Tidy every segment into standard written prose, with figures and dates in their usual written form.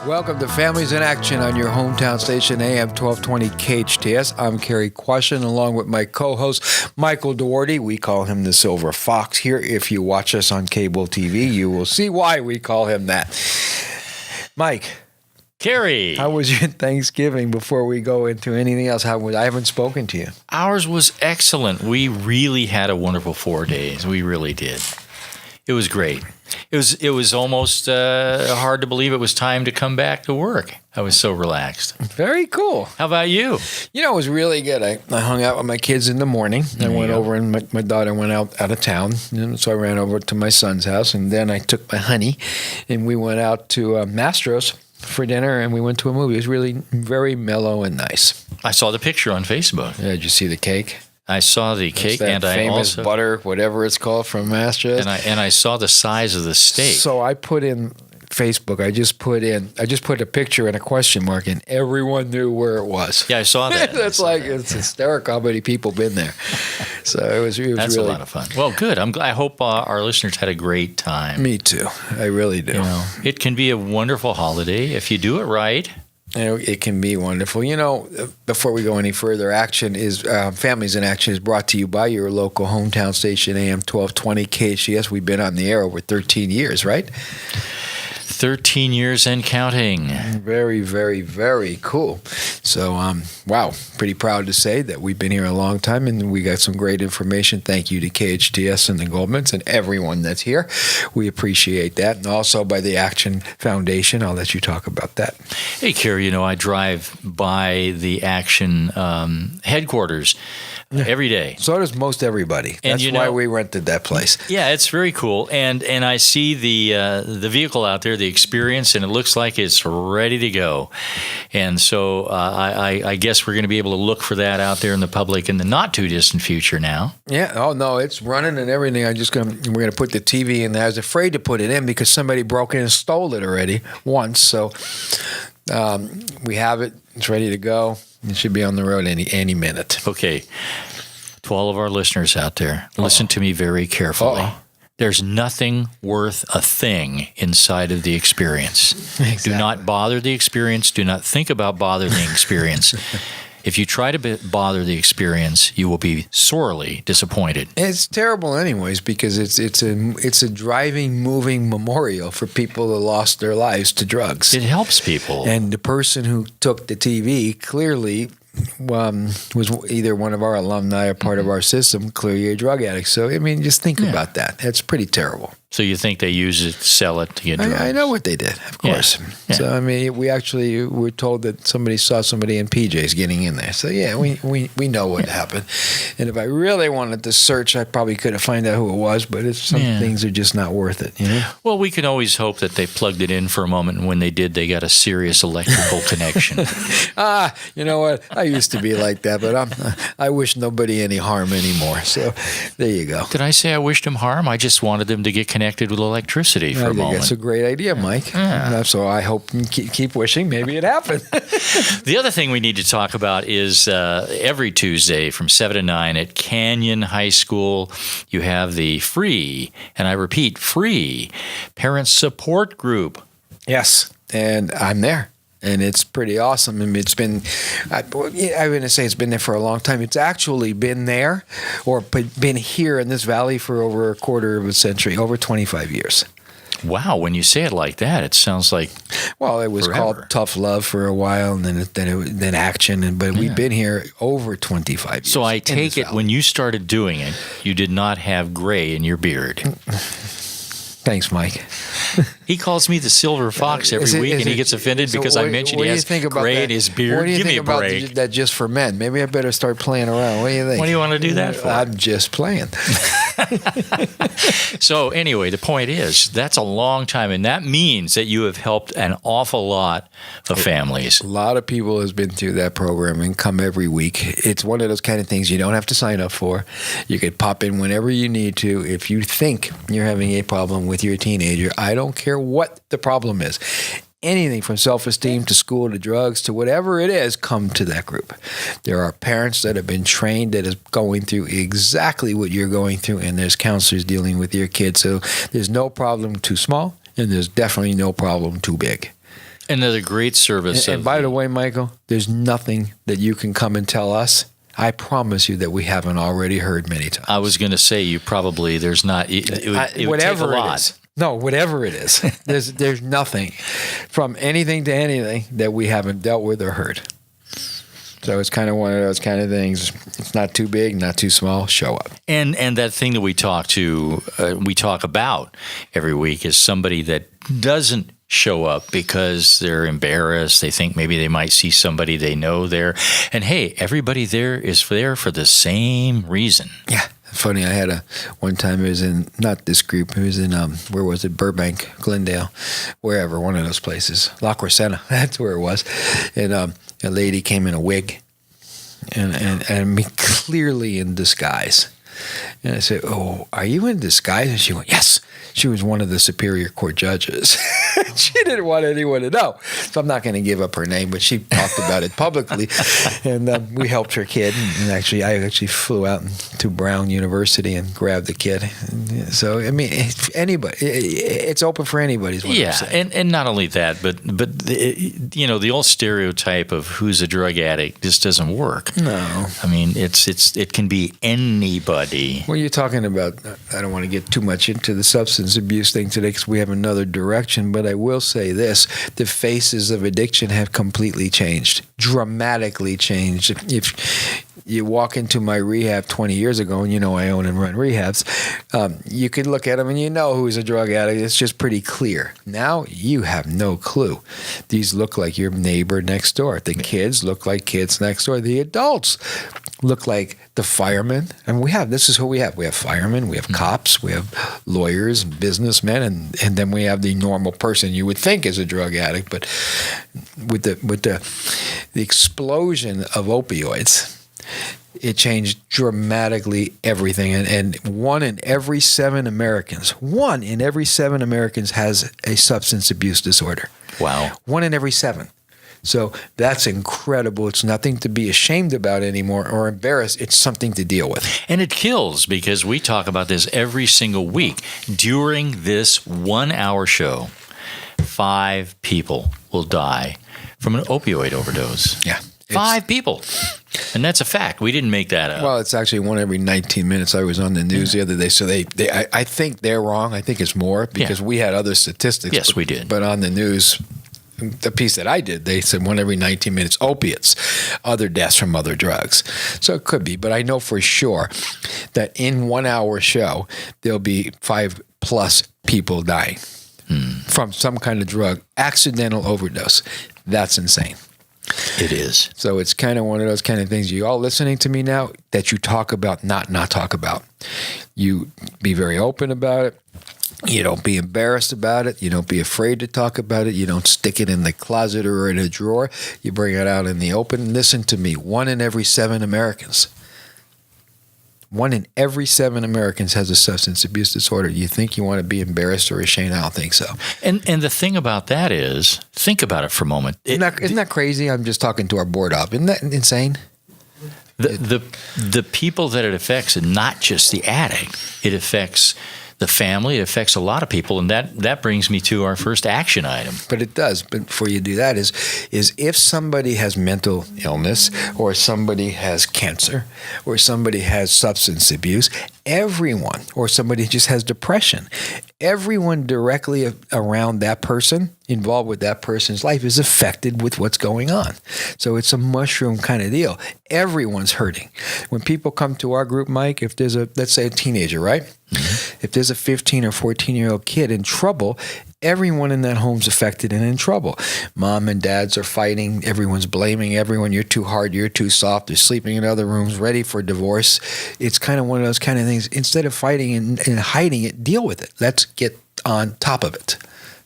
Welcome to Families in Action on your hometown station, AM 1220 KHTS. I'm Cary Quashen, along with my co-host, Michael Doherty. We call him the Silver Fox here. If you watch us on cable TV, you will see why we call him that. Mike. Cary. How was your Thanksgiving before we go into anything else? I haven't spoken to you. Ours was excellent. We really had a wonderful 4 days. We really did. It was great. It was almost hard to believe it was time to come back to work. I was so relaxed. Very cool. How about you? You know, it was really good. I hung out with my kids in the morning. I went over and my daughter went out of town. So I ran over to my son's house, and then I took my honey, and we went out to Mastro's for dinner, and we went to a movie. It was really very mellow and nice. I saw the picture on Facebook. Yeah, did you see the cake? I saw the cake, and I famous also butter, whatever it's called, from Mastro's. And I saw the size of the steak. So I put in Facebook. I just put a picture and a question mark, and everyone knew where it was. Yeah, I saw that. It's hysterical how many people been there. So it was That's really a lot of fun. Well, good. I hope our listeners had a great time. Me too. I really do. You know, it can be a wonderful holiday if you do it right. You know, it can be wonderful. You know, before we go any further, Families in Action is brought to you by your local hometown station, AM 1220 KHTS. We've been on the air over 13 years, right? 13 years and counting. Very, very, very cool. So, wow, pretty proud to say that we've been here a long time, and we got some great information. Thank you to KHTS and the Goldmans and everyone that's here. We appreciate that. And also by the Action Foundation. I'll let you talk about that. Hey, Cary, you know, I drive by the Action headquarters every day. So does most everybody. That's why we rented that place. Yeah, it's very cool. And I see the vehicle out there, the Experience, and it looks like it's ready to go. And so I guess we're going to be able to look for that out there in the public in the not too distant future now. Yeah. Oh no, it's running and everything. We're going to put the TV in there. I was afraid to put it in because somebody broke in and stole it already once. So we have it. It's ready to go. It should be on the road any minute. Okay. To all of our listeners out there, listen to me very carefully. There's nothing worth a thing inside of the Experience. Exactly. Do not bother the Experience. Do not think about bothering the Experience. If you try to bother the Experience, you will be sorely disappointed. It's terrible anyways because it's a driving, moving memorial for people that lost their lives to drugs. It helps people. And the person who took the TV clearly was either one of our alumni or part of our system, clearly a drug addict. So, I mean, just think about that. That's pretty terrible. So you think they use it to sell it to get drugs? I know what they did, of course. Yeah. So, I mean, we actually were told that somebody saw somebody in PJs getting in there. So, yeah, we know what happened. And if I really wanted to search, I probably could have found out who it was, but some things are just not worth it, you know? Well, we can always hope that they plugged it in for a moment, and when they did, they got a serious electrical connection. You know what? I used to be like that, but I wish nobody any harm anymore. So, there you go. Did I say I wished him harm? I just wanted them to get connected with electricity for a moment. That's a great idea, Mike. Yeah. So I hope you keep wishing. Maybe it happened. The other thing we need to talk about is every Tuesday from 7 to 9 at Canyon High School, you have the free, and I repeat, free parent support group. Yes, and I'm there. And it's pretty awesome. I mean, I'm going to say it's been there for a long time. It's actually been there or been here in this valley for over a quarter of a century, over 25 years. Wow, when you say it like that, it sounds like Well, it was forever. Called Tough Love for a while, and then Action. But we've been here over 25 years. So I take it when you started doing it, you did not have gray in your beard. Thanks, Mike. He calls me the Silver Fox every week, and he gets offended because I mentioned he has gray in his beard. Give me a break. What do you think about that just for men? Maybe I better start playing around. What do you think? What do you want to do that for? I'm just playing. So anyway, the point is, that's a long time, and that means that you have helped an awful lot of families. A lot of people has been through that program and come every week. It's one of those kind of things you don't have to sign up for. You could pop in whenever you need to. If you think you're having a problem with your teenager, I don't care what the problem is. Anything from self-esteem to school to drugs to whatever it is, come to that group. There are parents that have been trained that is going through exactly what you're going through, and there's counselors dealing with your kids. So there's no problem too small, and there's definitely no problem too big. Another great service. And by the way, Michael, there's nothing that you can come and tell us. I promise you that we haven't already heard many times. I was going to say there's not. It would take a lot. No, whatever it is, there's nothing from anything to anything that we haven't dealt with or heard. So it's kind of one of those kind of things. It's not too big, not too small. Show up. And that thing that we talk about every week is somebody that doesn't show up because they're embarrassed. They think maybe they might see somebody they know there. And hey, everybody there is there for the same reason. Yeah. Funny, I had one time it was in, not this group, it was in, where was it? Burbank, Glendale, wherever, one of those places. La Crescenta, that's where it was. And a lady came in a wig and me clearly in disguise. And I said, "Oh, are you in disguise?" And she went, "Yes." She was one of the Superior Court judges. She didn't want anyone to know. So I'm not going to give up her name, but she talked about it publicly. And we helped her kid. And I actually flew out to Brown University and grabbed the kid. And so, I mean, anybody, it's open for anybody is what I'm saying. And not only that, but the old stereotype of who's a drug addict just doesn't work. No. I mean, it can be anybody. Well, you're talking about, I don't want to get too much into the substance abuse thing today because we have another direction, but I will say this, the faces of addiction have completely changed, dramatically changed. If you walk into my rehab 20 years ago, and I own and run rehabs, you could look at them and you know who's a drug addict. It's just pretty clear. Now you have no clue. These look like your neighbor next door. The kids look like kids next door. The adults look like the firemen. And this is who we have. We have firemen, we have cops, we have lawyers and businessmen, and then we have the normal person you would think is a drug addict. But with the explosion of opioids, it changed dramatically everything. And 1 in every 7 Americans has a substance abuse disorder. Wow. 1 in every 7. So that's incredible. It's nothing to be ashamed about anymore or embarrassed. It's something to deal with. And it kills because we talk about this every single week. During this 1-hour show, 5 people will die from an opioid overdose. Yeah. 5 people. And that's a fact. We didn't make that up. Well, it's actually 1 every 19 minutes. I was on the news the other day. So I think they're wrong. I think it's more because we had other statistics. Yes, we did. But on the news, the piece that I did, they said 1 every 19 minutes, opiates, other deaths from other drugs. So it could be, but I know for sure that in 1 hour show, there'll be 5+ people dying from some kind of drug, accidental overdose. That's insane. It is. So it's kind of one of those kind of things you all listening to me now that you talk about, not talk about. You be very open about it. You don't be embarrassed about it. You don't be afraid to talk about it. You don't stick it in the closet or in a drawer. You bring it out in the open. Listen to me. 1 in every 7 Americans. 1 in every 7 Americans has a substance abuse disorder. You think you want to be embarrassed or ashamed? I don't think so. And the thing about that is, think about it for a moment. Isn't that crazy? I'm just talking to our board op. Isn't that insane? The people that it affects, and not just the addict, it affects the family, it affects a lot of people, and that brings me to our first action item. But it does. But before you do that is if somebody has mental illness or somebody has cancer or somebody has substance abuse, everyone, or somebody just has depression, everyone directly around that person, involved with that person's life, is affected with what's going on. So it's a mushroom kind of deal. Everyone's hurting. When people come to our group, Mike, if there's let's say a teenager, right? Mm-hmm. If there's a 15 or 14-year-old kid in trouble, everyone in that home's affected and in trouble. Mom and dads are fighting. Everyone's blaming everyone. You're too hard. You're too soft. They're sleeping in other rooms, ready for divorce. It's kind of one of those kind of things. Instead of fighting and hiding it, deal with it. Let's get on top of it.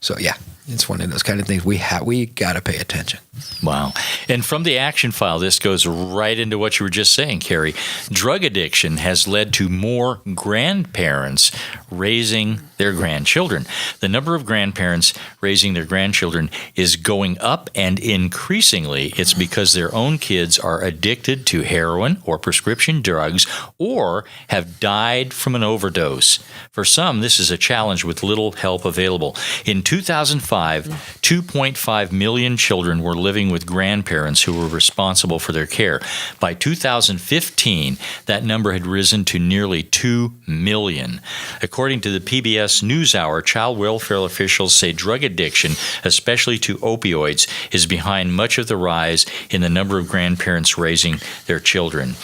So, yeah, it's one of those kind of things we got to pay attention. Wow. And from the action file, this goes right into what you were just saying, Cary. Drug addiction has led to more grandparents raising their grandchildren. The number of grandparents raising their grandchildren is going up, and increasingly it's because their own kids are addicted to heroin or prescription drugs or have died from an overdose. For some, this is a challenge with little help available. In 2005, 2.5 million children were living with grandparents who were responsible for their care. By 2015, that number had risen to nearly 2 million. According to the PBS NewsHour, child welfare officials say drug addiction, especially to opioids, is behind much of the rise in the number of grandparents raising their children.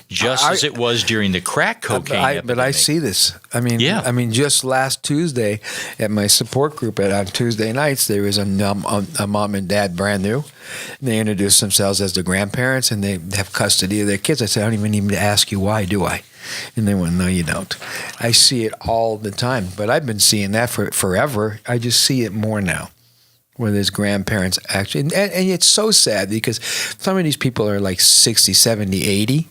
Just as it was during the crack cocaine epidemic. But I see this. I mean, just last Tuesday at my support group on Tuesday nights, there was a mom and dad, brand new. They introduced themselves as the grandparents, and they have custody of their kids. I said, I don't even need to ask you why, do I? And they went, no, you don't. I see it all the time, but I've been seeing that for forever. I just see it more now, where there's grandparents actually. And it's so sad because some of these people are like 60, 70, 80.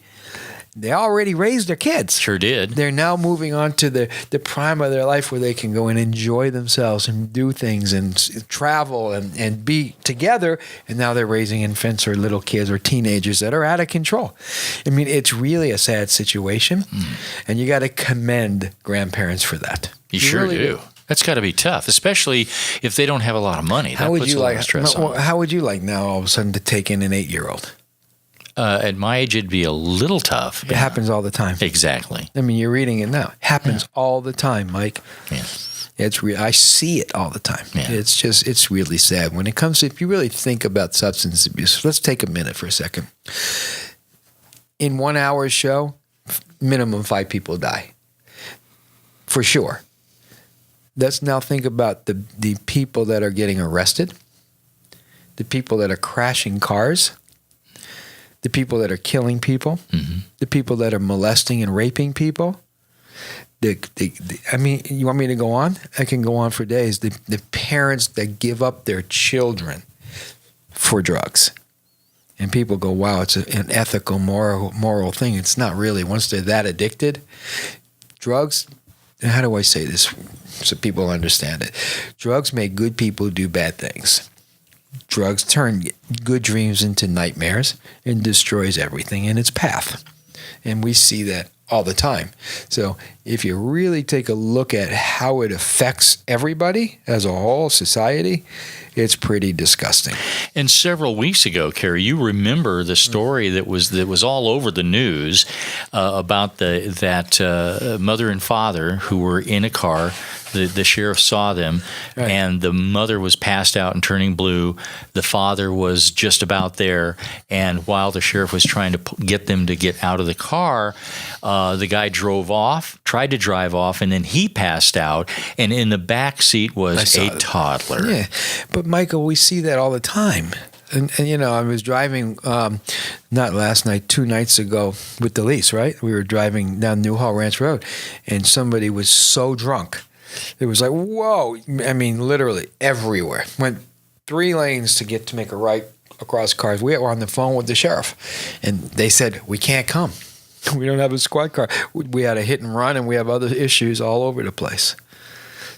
They already raised their kids. Sure did. They're now moving on to the prime of their life where they can go and enjoy themselves and do things and travel and be together. And now they're raising infants or little kids or teenagers that are out of control. I mean, it's really a sad situation. And you got to commend grandparents for that. You sure really do. That's got to be tough, especially if they don't have a lot of money. That puts a lot of stress on them. How would you like now all of a sudden to take in an 8-year-old? At my age, it'd be a little tough. It happens all the time. Exactly. I mean, you're reading it now. Happens all the time, Mike. Yeah. I see it all the time. Yeah. It's really sad. When it comes to, if you really think about substance abuse, let's take a minute for a second. In 1 hour show, minimum 5 people die. For sure. Let's now think about the people that are getting arrested, the people that are crashing cars, the people that are killing people, the people that are molesting and raping people. I mean, you want me to go on? I can go on for days. The parents that give up their children for drugs. And people go, wow, it's an ethical, moral thing. It's not really. Once they're that addicted, drugs, how do I say this so people understand it? Drugs make good people do bad things. Drugs turn good dreams into nightmares and destroys everything in its path. And we see that all the time. So if you really take a look at how it affects everybody as a whole, society, it's pretty disgusting. And several weeks ago, Cary, you remember the story that was all over the news about that mother and father who were in a car. The sheriff saw them, right, and the mother was passed out and turning blue. The father was just about there, and while the sheriff was trying to get them to get out of the car, the guy tried to drive off, and then he passed out, and in the back seat was a toddler. Yeah, but Michael, we see that all the time. And you know, I was driving, not last night, 2 nights ago with Delise, right? We were driving down Newhall Ranch Road, and somebody was so drunk. It was like, whoa. I mean, literally everywhere. Went 3 lanes to make a right across cars. We were on the phone with the sheriff, and they said, we can't come. We don't have a squad car. We had a hit and run, and we have other issues all over the place.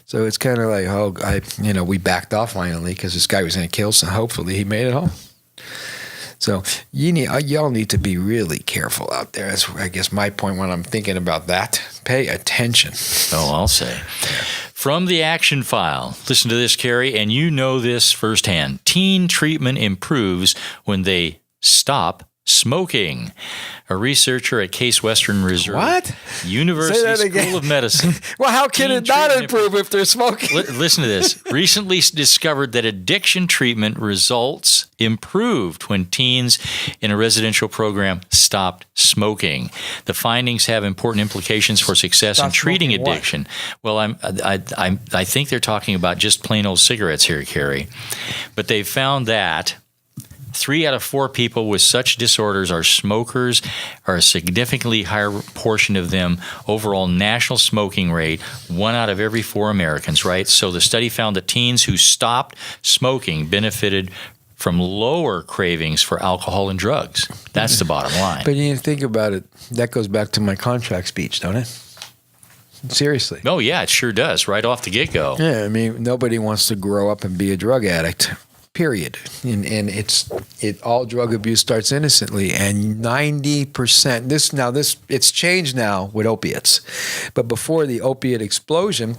So it's kind of like, we backed off finally because this guy was going to kill, so hopefully he made it home. So y'all need to be really careful out there. That's, I guess, my point when I'm thinking about that. Pay attention. Oh, I'll say. From the action file, listen to this, Cary, and you know this firsthand. Teen treatment improves when they stop smoking. A researcher at Case Western Reserve University School of Medicine. Well, how can it not improve if they're smoking? Listen to this. Recently discovered that addiction treatment results improved when teens in a residential program stopped smoking. The findings have important implications for success in treating addiction. Well, I think they're talking about just plain old cigarettes here, Cary. But they found that 3 out of 4 people with such disorders are smokers, or a significantly higher portion of them overall national smoking rate, 1 out of every 4 Americans, right? So the study found that teens who stopped smoking benefited from lower cravings for alcohol and drugs. That's the bottom line. But you think about it, that goes back to my contract speech, don't it? Seriously. Oh, yeah, it sure does, right off the get-go. Yeah, I mean, nobody wants to grow up and be a drug addict, period. And all drug abuse starts innocently. And 90%, it's changed now with opiates. But before the opiate explosion,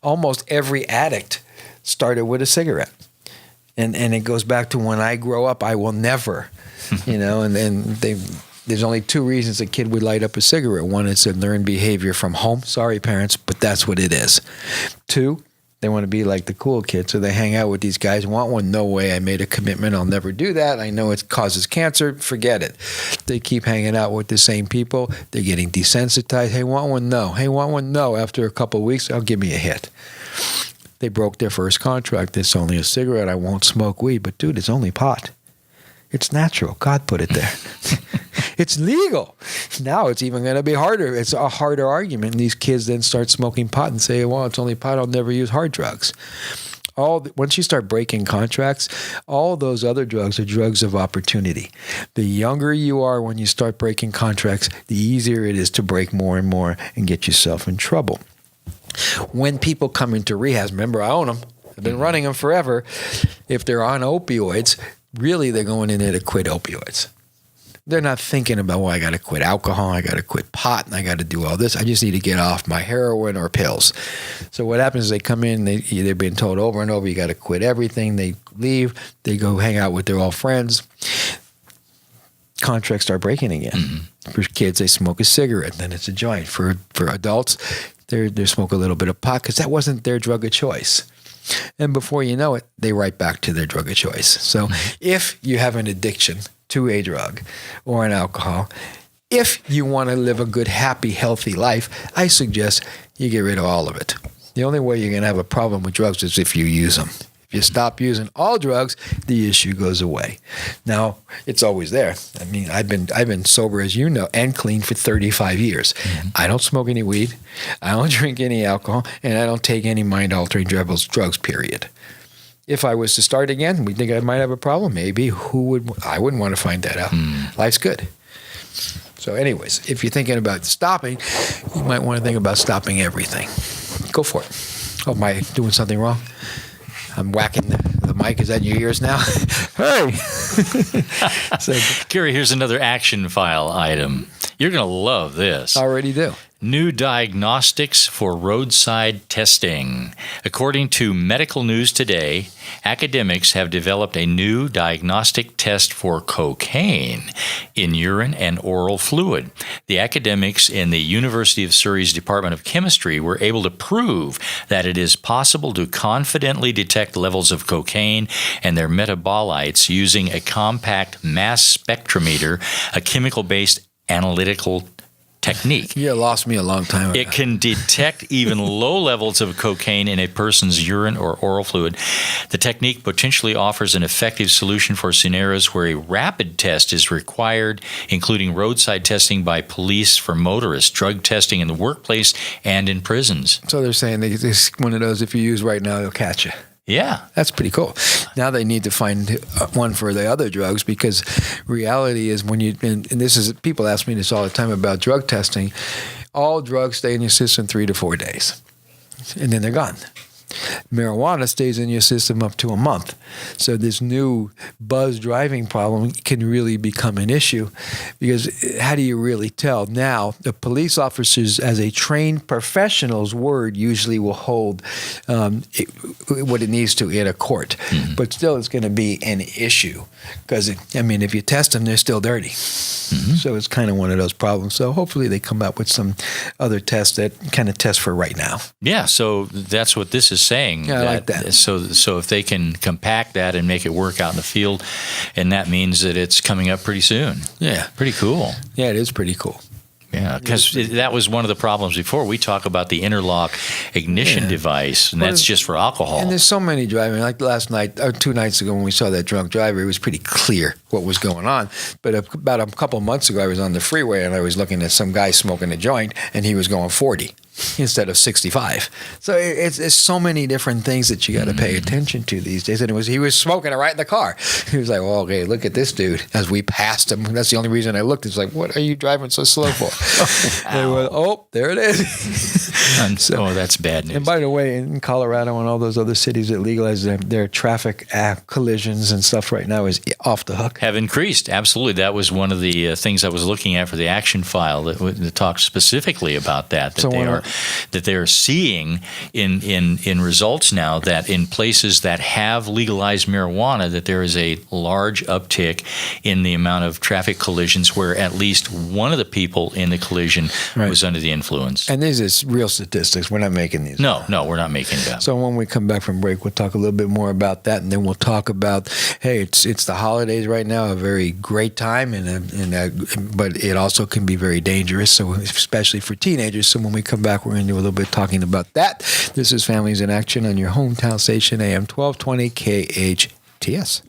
almost every addict started with a cigarette. And it goes back to when I grow up, I will never, and there's only two reasons a kid would light up a cigarette. One, it's a learned behavior from home. Sorry, parents, but that's what it is. Two, they want to be like the cool kids, so they hang out with these guys. Want one? No way. I made a commitment. I'll never do that. I know it causes cancer. Forget it. They keep hanging out with the same people. They're getting desensitized. Hey, want one? No. Hey, want one? No. After a couple of weeks, I'll give me a hit. They broke their first contract. It's only a cigarette. I won't smoke weed. But, dude, it's only pot. It's natural. God put it there. It's legal. Now it's even going to be harder. It's a harder argument. And these kids then start smoking pot and say, well, it's only pot. I'll never use hard drugs. Once you start breaking contracts, all those other drugs are drugs of opportunity. The younger you are when you start breaking contracts, the easier it is to break more and more and get yourself in trouble. When people come into rehabs, remember, I own them. I've been running them forever. If they're on opioids, really they're going in there to quit opioids. They're not thinking about, well, I got to quit alcohol, I got to quit pot, and I got to do all this. I just need to get off my heroin or pills. So what happens is they come in, they're being told over and over, you got to quit everything. They leave, they go hang out with their old friends. Contracts start breaking again. Mm-hmm. For kids, they smoke a cigarette, then it's a joint. For adults, they smoke a little bit of pot because that wasn't their drug of choice. And before you know it, they right back to their drug of choice. So if you have an addiction to a drug or an alcohol, if you want to live a good, happy, healthy life, I suggest you get rid of all of it. The only way you're going to have a problem with drugs is if you use them. If you stop using all drugs, the issue goes away. Now, it's always there. I mean, I've been sober, as you know, and clean for 35 years. Mm-hmm. I don't smoke any weed, I don't drink any alcohol, and I don't take any mind-altering drugs, period. If I was to start again, we think I might have a problem. Maybe. I wouldn't want to find that out. Life's good. So anyways, if you're thinking about stopping, you might want to think about stopping everything. Go for it. Oh, am I doing something wrong? I'm whacking the mic. Is that in your ears now? Hey! So, Cary, here's another action file item. You're going to love this. I already do. New diagnostics for roadside testing. According to Medical News Today, academics have developed a new diagnostic test for cocaine in urine and oral fluid. The academics in the University of Surrey's Department of Chemistry were able to prove that it is possible to confidently detect levels of cocaine and their metabolites using a compact mass spectrometer, a chemical-based analytical technique. You lost me a long time ago. It can detect even low levels of cocaine in a person's urine or oral fluid. The technique potentially offers an effective solution for scenarios where a rapid test is required, including roadside testing by police for motorists, drug testing in the workplace, and in prisons. So they're saying this one of those, if you use right now, they'll catch you. Yeah. That's pretty cool. Now they need to find one for the other drugs, because reality is and this is, people ask me this all the time about drug testing, all drugs stay in your system 3 to 4 days, and then they're gone. Marijuana stays in your system up to a month. So this new buzz driving problem can really become an issue, because how do you really tell? Now, the police officers, as a trained professional's word, usually will hold what it needs to in a court. Mm-hmm. But still, it's going to be an issue, because, if you test them, they're still dirty. Mm-hmm. So it's kind of one of those problems. So hopefully they come up with some other tests that kind of test for right now. Yeah, so that's what this is saying. Yeah, I like that. So if they can compact that and make it work out in the field, and that means that it's coming up pretty soon. Yeah. Pretty cool. Yeah, it is pretty cool. Yeah, because that was one of the problems before. We talk about the interlock ignition device, and that's just for alcohol. And there's so many driving. Like last night, or 2 nights ago when we saw that drunk driver, it was pretty clear what was going on. But about a couple of months ago, I was on the freeway, and I was looking at some guy smoking a joint, and he was going 40. instead of 65. So it's so many different things that you got to pay attention to these days. And he was smoking it right in the car. He was like, well, okay, look at this dude. As we passed him, that's the only reason I looked. It's like, what are you driving so slow for? And went, oh, there it is. That's bad news. And by the way, in Colorado and all those other cities that legalize their traffic collisions and stuff right now is off the hook. Have increased. Absolutely. That was one of the things I was looking at for the action file that talks specifically about that they are seeing in results now that in places that have legalized marijuana that there is a large uptick in the amount of traffic collisions where at least one of the people in the collision was under the influence. And these are real statistics. We're not making these. No, we're not making them. So when we come back from break, we'll talk a little bit more about that, and then we'll talk about, hey, it's the holidays right now, a very great time, but it also can be very dangerous, so especially for teenagers. So when we come back, we're going to do a little bit talking about that. This is Families in Action on your hometown station, AM 1220 KHTS.